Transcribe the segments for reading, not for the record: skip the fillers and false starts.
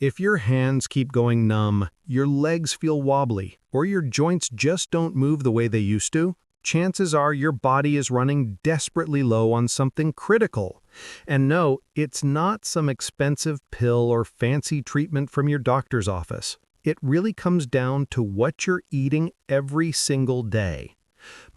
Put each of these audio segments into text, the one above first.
If your hands keep going numb, your legs feel wobbly, or your joints just don't move the way they used to, chances are your body is running desperately low on something critical. And no, it's not some expensive pill or fancy treatment from your doctor's office. It really comes down to what you're eating every single day.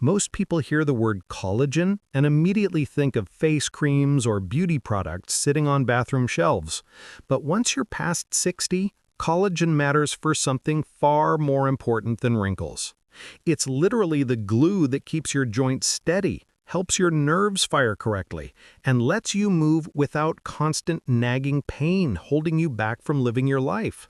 Most people hear the word collagen and immediately think of face creams or beauty products sitting on bathroom shelves. But once you're past 60, collagen matters for something far more important than wrinkles. It's literally the glue that keeps your joints steady, helps your nerves fire correctly, and lets you move without constant nagging pain holding you back from living your life.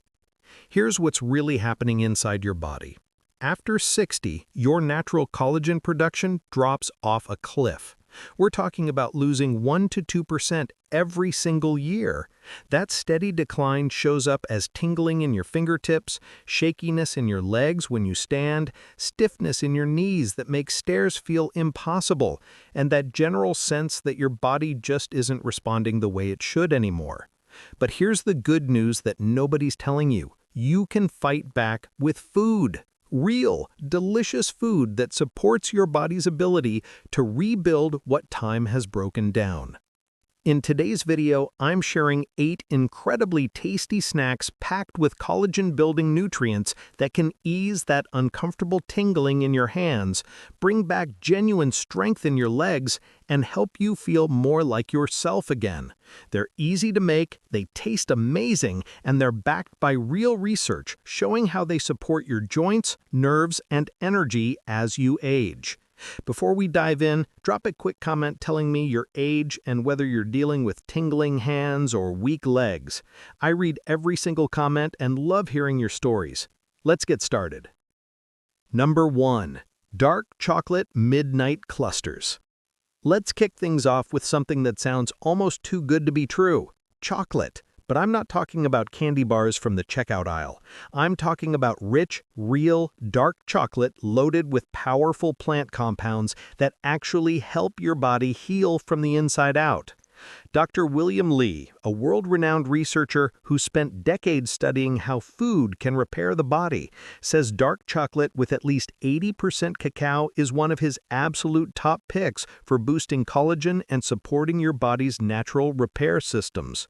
Here's what's really happening inside your body. After 60, your natural collagen production drops off a cliff. We're talking about losing 1 to 2% every single year. That steady decline shows up as tingling in your fingertips, shakiness in your legs when you stand, stiffness in your knees that makes stairs feel impossible, and that general sense that your body just isn't responding the way it should anymore. But here's the good news that nobody's telling you. You can fight back with food. Real, delicious food that supports your body's ability to rebuild what time has broken down. In today's video, I'm sharing 8 incredibly tasty snacks packed with collagen-building nutrients that can ease that uncomfortable tingling in your hands, bring back genuine strength in your legs, and help you feel more like yourself again. They're easy to make, they taste amazing, and they're backed by real research showing how they support your joints, nerves, and energy as you age. Before we dive in, drop a quick comment telling me your age and whether you're dealing with tingling hands or weak legs. I read every single comment and love hearing your stories. Let's get started. Number 1. Dark Chocolate Midnight Clusters. Let's kick things off with something that sounds almost too good to be true: chocolate. But I'm not talking about candy bars from the checkout aisle. I'm talking about rich, real, dark chocolate loaded with powerful plant compounds that actually help your body heal from the inside out. Dr. William Li, a world-renowned researcher who spent decades studying how food can repair the body, says dark chocolate with at least 80% cacao is one of his absolute top picks for boosting collagen and supporting your body's natural repair systems.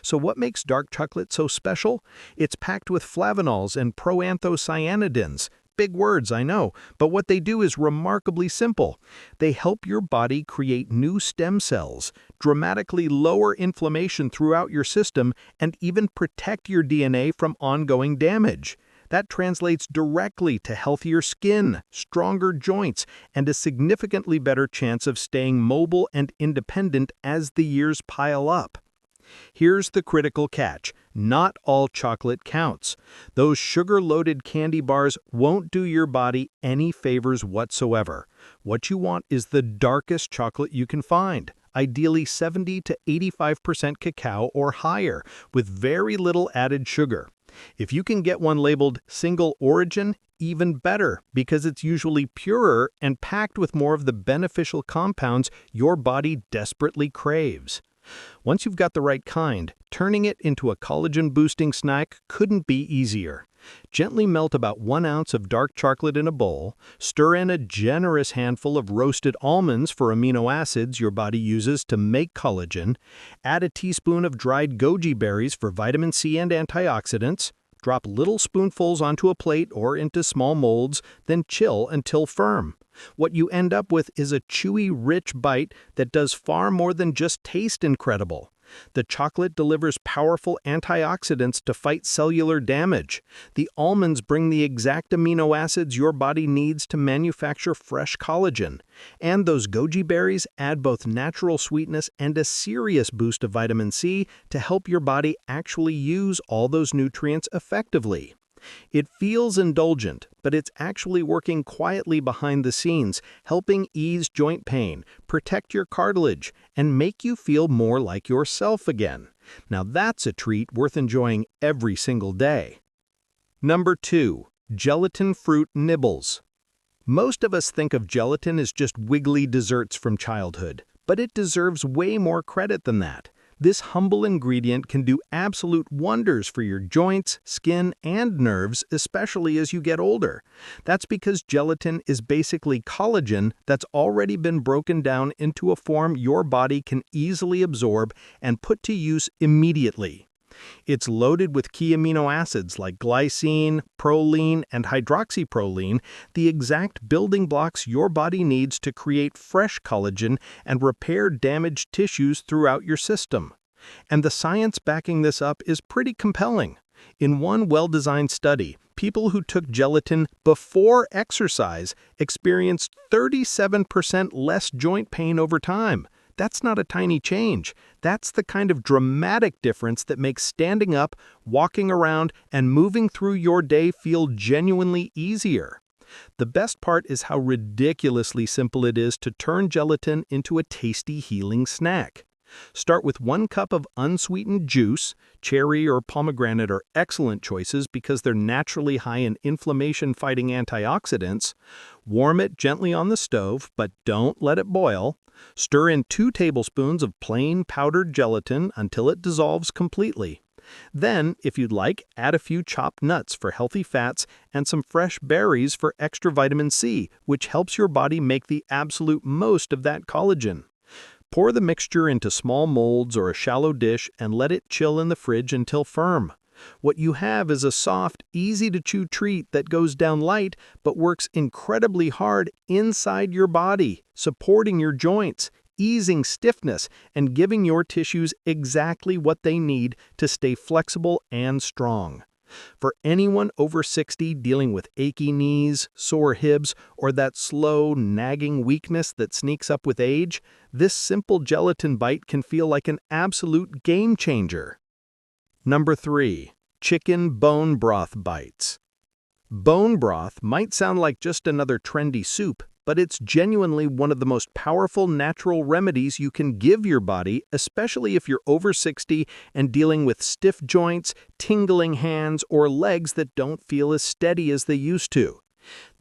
So what makes dark chocolate so special? It's packed with flavanols and proanthocyanidins. Big words, I know, but what they do is remarkably simple. They help your body create new stem cells, dramatically lower inflammation throughout your system, and even protect your DNA from ongoing damage. That translates directly to healthier skin, stronger joints, and a significantly better chance of staying mobile and independent as the years pile up. Here's the critical catch: not all chocolate counts. Those sugar-loaded candy bars won't do your body any favors whatsoever. What you want is the darkest chocolate you can find, ideally 70 to 85% cacao or higher, with very little added sugar. If you can get one labeled single origin, even better, because it's usually purer and packed with more of the beneficial compounds your body desperately craves. Once you've got the right kind, turning it into a collagen-boosting snack couldn't be easier. Gently melt about 1 ounce of dark chocolate in a bowl, stir in a generous handful of roasted almonds for amino acids your body uses to make collagen, add a teaspoon of dried goji berries for vitamin C and antioxidants, drop little spoonfuls onto a plate or into small molds, then chill until firm. What you end up with is a chewy, rich bite that does far more than just taste incredible. The chocolate delivers powerful antioxidants to fight cellular damage. The almonds bring the exact amino acids your body needs to manufacture fresh collagen. And those goji berries add both natural sweetness and a serious boost of vitamin C to help your body actually use all those nutrients effectively. It feels indulgent, but it's actually working quietly behind the scenes, helping ease joint pain, protect your cartilage, and make you feel more like yourself again. Now that's a treat worth enjoying every single day. Number 2. Gelatin Fruit Nibbles. Most of us think of gelatin as just wiggly desserts from childhood, but it deserves way more credit than that. This humble ingredient can do absolute wonders for your joints, skin, and nerves, especially as you get older. That's because gelatin is basically collagen that's already been broken down into a form your body can easily absorb and put to use immediately. It's loaded with key amino acids like glycine, proline, and hydroxyproline, the exact building blocks your body needs to create fresh collagen and repair damaged tissues throughout your system. And the science backing this up is pretty compelling. In one well-designed study, people who took gelatin before exercise experienced 37% less joint pain over time. That's not a tiny change. That's the kind of dramatic difference that makes standing up, walking around, and moving through your day feel genuinely easier. The best part is how ridiculously simple it is to turn gelatin into a tasty healing snack. Start with 1 cup of unsweetened juice. Cherry or pomegranate are excellent choices because they're naturally high in inflammation-fighting antioxidants. Warm it gently on the stove, but don't let it boil. Stir in 2 tablespoons of plain powdered gelatin until it dissolves completely. Then, if you'd like, add a few chopped nuts for healthy fats and some fresh berries for extra vitamin C, which helps your body make the absolute most of that collagen. Pour the mixture into small molds or a shallow dish and let it chill in the fridge until firm. What you have is a soft, easy-to-chew treat that goes down light but works incredibly hard inside your body, supporting your joints, easing stiffness, and giving your tissues exactly what they need to stay flexible and strong. For anyone over 60 dealing with achy knees, sore hips, or that slow, nagging weakness that sneaks up with age, this simple gelatin bite can feel like an absolute game changer. Number 3. Chicken bone broth bites. Bone broth might sound like just another trendy soup, but it's genuinely one of the most powerful natural remedies you can give your body, especially if you're over 60 and dealing with stiff joints, tingling hands, or legs that don't feel as steady as they used to.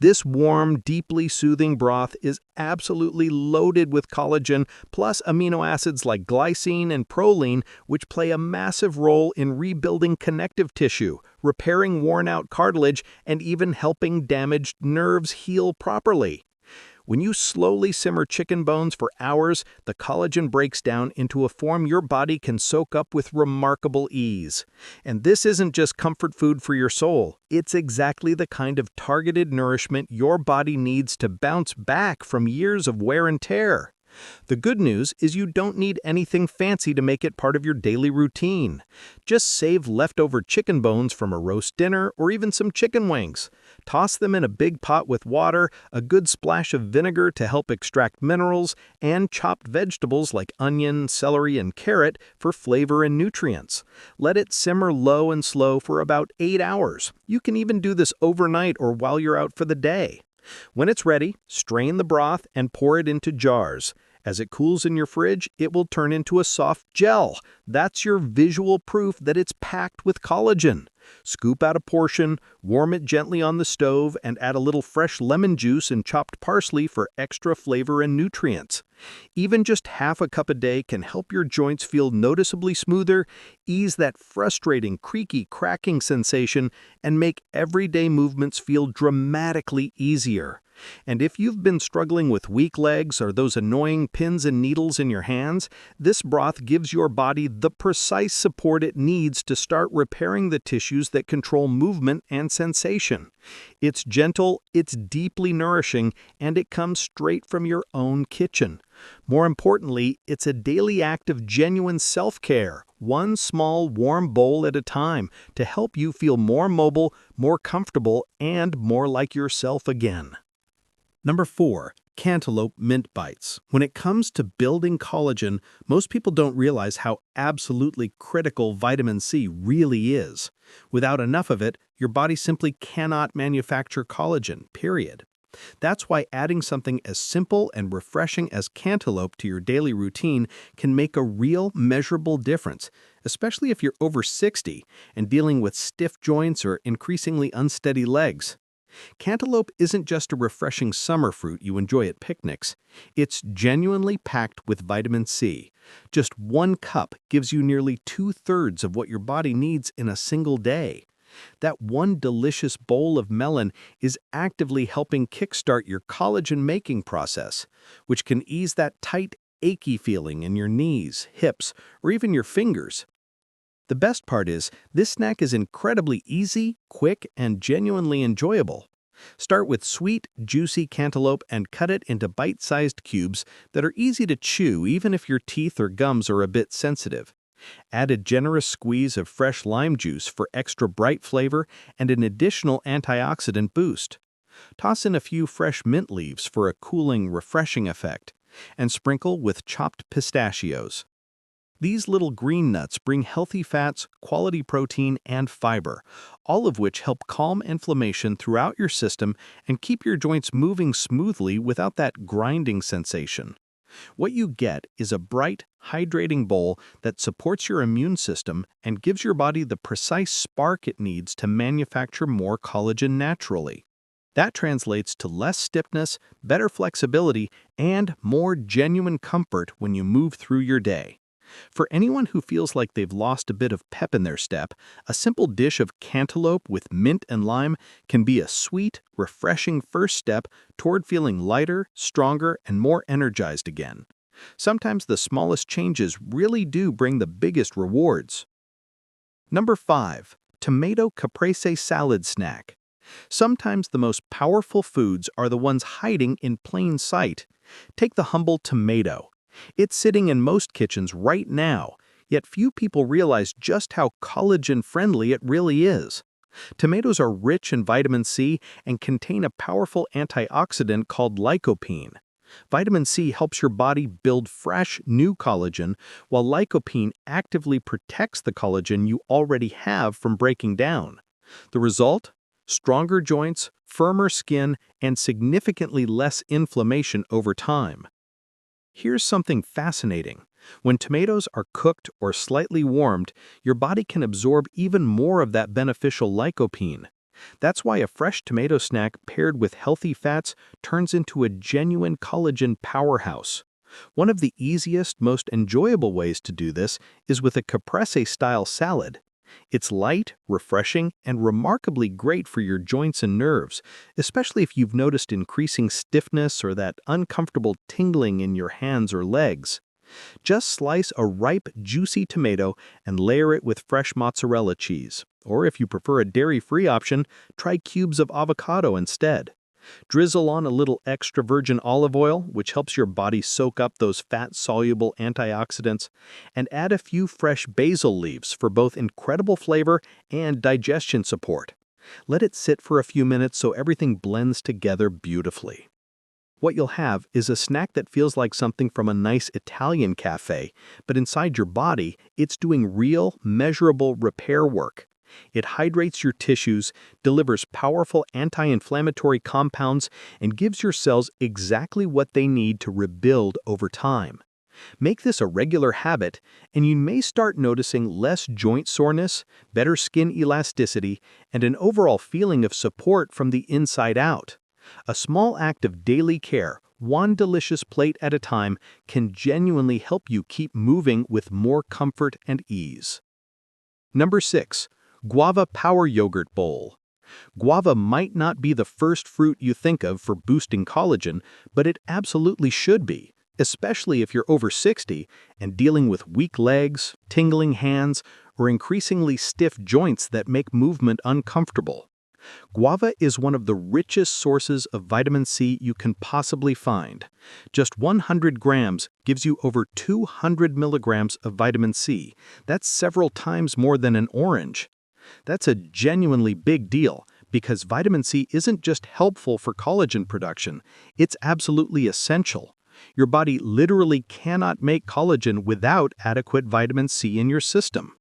This warm, deeply soothing broth is absolutely loaded with collagen, plus amino acids like glycine and proline, which play a massive role in rebuilding connective tissue, repairing worn-out cartilage, and even helping damaged nerves heal properly. When you slowly simmer chicken bones for hours, the collagen breaks down into a form your body can soak up with remarkable ease. And this isn't just comfort food for your soul. It's exactly the kind of targeted nourishment your body needs to bounce back from years of wear and tear. The good news is you don't need anything fancy to make it part of your daily routine. Just save leftover chicken bones from a roast dinner or even some chicken wings. Toss them in a big pot with water, a good splash of vinegar to help extract minerals, and chopped vegetables like onion, celery, and carrot for flavor and nutrients. Let it simmer low and slow for about 8 hours. You can even do this overnight or while you're out for the day. When it's ready, strain the broth and pour it into jars. As it cools in your fridge, it will turn into a soft gel. That's your visual proof that it's packed with collagen. Scoop out a portion, warm it gently on the stove, and add a little fresh lemon juice and chopped parsley for extra flavor and nutrients. Even just half a cup a day can help your joints feel noticeably smoother, ease that frustrating, creaky, cracking sensation, and make everyday movements feel dramatically easier. And if you've been struggling with weak legs or those annoying pins and needles in your hands, this broth gives your body the precise support it needs to start repairing the tissues that control movement and sensation. It's gentle, it's deeply nourishing, and it comes straight from your own kitchen. More importantly, it's a daily act of genuine self-care, one small warm bowl at a time, to help you feel more mobile, more comfortable, and more like yourself again. Number 4. Cantaloupe mint bites. When it comes to building collagen, most people don't realize how absolutely critical vitamin C really is. Without enough of it, your body simply cannot manufacture collagen, period. That's why adding something as simple and refreshing as cantaloupe to your daily routine can make a real, measurable difference, especially if you're over 60 and dealing with stiff joints or increasingly unsteady legs. Cantaloupe isn't just a refreshing summer fruit you enjoy at picnics. It's genuinely packed with vitamin C. Just 1 cup gives you nearly 2/3 of what your body needs in a single day. That one delicious bowl of melon is actively helping kickstart your collagen-making process, which can ease that tight, achy feeling in your knees, hips, or even your fingers. The best part is, this snack is incredibly easy, quick, and genuinely enjoyable. Start with sweet, juicy cantaloupe and cut it into bite-sized cubes that are easy to chew even if your teeth or gums are a bit sensitive. Add a generous squeeze of fresh lime juice for extra bright flavor and an additional antioxidant boost. Toss in a few fresh mint leaves for a cooling, refreshing effect, and sprinkle with chopped pistachios. These little green nuts bring healthy fats, quality protein, and fiber, all of which help calm inflammation throughout your system and keep your joints moving smoothly without that grinding sensation. What you get is a bright, hydrating bowl that supports your immune system and gives your body the precise spark it needs to manufacture more collagen naturally. That translates to less stiffness, better flexibility, and more genuine comfort when you move through your day. For anyone who feels like they've lost a bit of pep in their step, a simple dish of cantaloupe with mint and lime can be a sweet, refreshing first step toward feeling lighter, stronger, and more energized again. Sometimes the smallest changes really do bring the biggest rewards. Number 5. Tomato caprese salad snack. Sometimes the most powerful foods are the ones hiding in plain sight. Take the humble tomato. It's sitting in most kitchens right now, yet few people realize just how collagen-friendly it really is. Tomatoes are rich in vitamin C and contain a powerful antioxidant called lycopene. Vitamin C helps your body build fresh, new collagen, while lycopene actively protects the collagen you already have from breaking down. The result? Stronger joints, firmer skin, and significantly less inflammation over time. Here's something fascinating. When tomatoes are cooked or slightly warmed, your body can absorb even more of that beneficial lycopene. That's why a fresh tomato snack paired with healthy fats turns into a genuine collagen powerhouse. One of the easiest, most enjoyable ways to do this is with a caprese-style salad. It's light, refreshing, and remarkably great for your joints and nerves, especially if you've noticed increasing stiffness or that uncomfortable tingling in your hands or legs. Just slice a ripe, juicy tomato and layer it with fresh mozzarella cheese. Or if you prefer a dairy-free option, try cubes of avocado instead. Drizzle on a little extra virgin olive oil, which helps your body soak up those fat-soluble antioxidants, and add a few fresh basil leaves for both incredible flavor and digestion support. Let it sit for a few minutes so everything blends together beautifully. What you'll have is a snack that feels like something from a nice Italian cafe, but inside your body, it's doing real, measurable repair work. It hydrates your tissues, delivers powerful anti-inflammatory compounds, and gives your cells exactly what they need to rebuild over time. Make this a regular habit, and you may start noticing less joint soreness, better skin elasticity, and an overall feeling of support from the inside out. A small act of daily care, one delicious plate at a time, can genuinely help you keep moving with more comfort and ease. Number 6. Guava Power Yogurt Bowl. Guava might not be the first fruit you think of for boosting collagen, but it absolutely should be, especially if you're over 60 and dealing with weak legs, tingling hands, or increasingly stiff joints that make movement uncomfortable. Guava is one of the richest sources of vitamin C you can possibly find. Just 100 grams gives you over 200 milligrams of vitamin C. That's several times more than an orange. That's a genuinely big deal because vitamin C isn't just helpful for collagen production, it's absolutely essential. Your body literally cannot make collagen without adequate vitamin C in your system.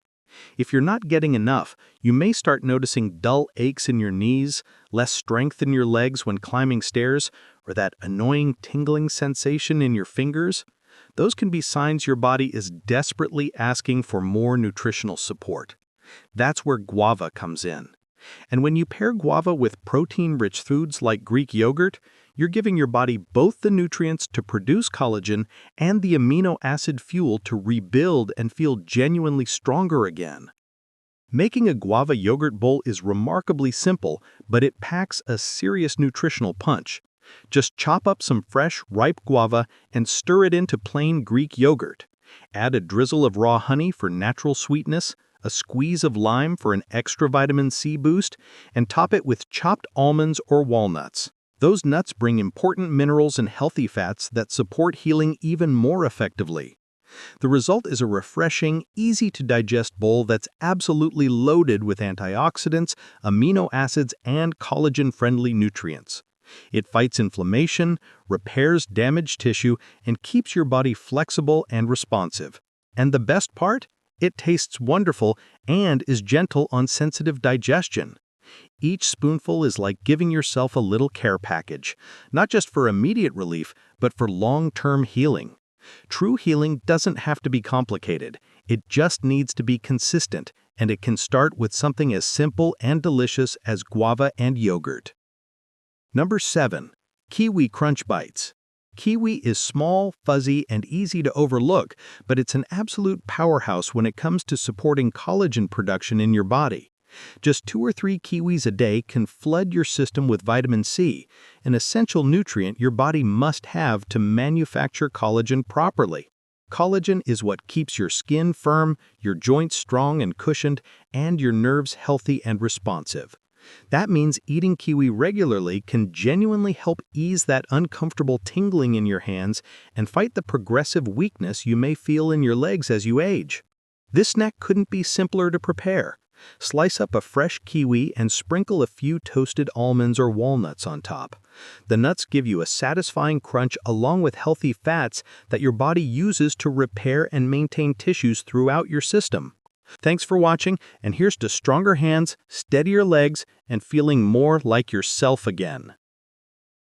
If you're not getting enough, you may start noticing dull aches in your knees, less strength in your legs when climbing stairs, or that annoying tingling sensation in your fingers. Those can be signs your body is desperately asking for more nutritional support. That's where guava comes in. And when you pair guava with protein-rich foods like Greek yogurt, you're giving your body both the nutrients to produce collagen and the amino acid fuel to rebuild and feel genuinely stronger again. Making a guava yogurt bowl is remarkably simple, but it packs a serious nutritional punch. Just chop up some fresh, ripe guava and stir it into plain Greek yogurt. Add a drizzle of raw honey for natural sweetness, a squeeze of lime for an extra vitamin C boost, and top it with chopped almonds or walnuts. Those nuts bring important minerals and healthy fats that support healing even more effectively. The result is a refreshing, easy-to-digest bowl that's absolutely loaded with antioxidants, amino acids, and collagen-friendly nutrients. It fights inflammation, repairs damaged tissue, and keeps your body flexible and responsive. And the best part? It tastes wonderful and is gentle on sensitive digestion. Each spoonful is like giving yourself a little care package, not just for immediate relief, but for long-term healing. True healing doesn't have to be complicated. It just needs to be consistent, and it can start with something as simple and delicious as guava and yogurt. Number 7. Kiwi Crunch Bites. Kiwi is small, fuzzy, and easy to overlook, but it's an absolute powerhouse when it comes to supporting collagen production in your body. Just 2 or 3 kiwis a day can flood your system with vitamin C, an essential nutrient your body must have to manufacture collagen properly. Collagen is what keeps your skin firm, your joints strong and cushioned, and your nerves healthy and responsive. That means eating kiwi regularly can genuinely help ease that uncomfortable tingling in your hands and fight the progressive weakness you may feel in your legs as you age. This snack couldn't be simpler to prepare. Slice up a fresh kiwi and sprinkle a few toasted almonds or walnuts on top. The nuts give you a satisfying crunch along with healthy fats that your body uses to repair and maintain tissues throughout your system. Thanks for watching, and here's to stronger hands, steadier legs, and feeling more like yourself again.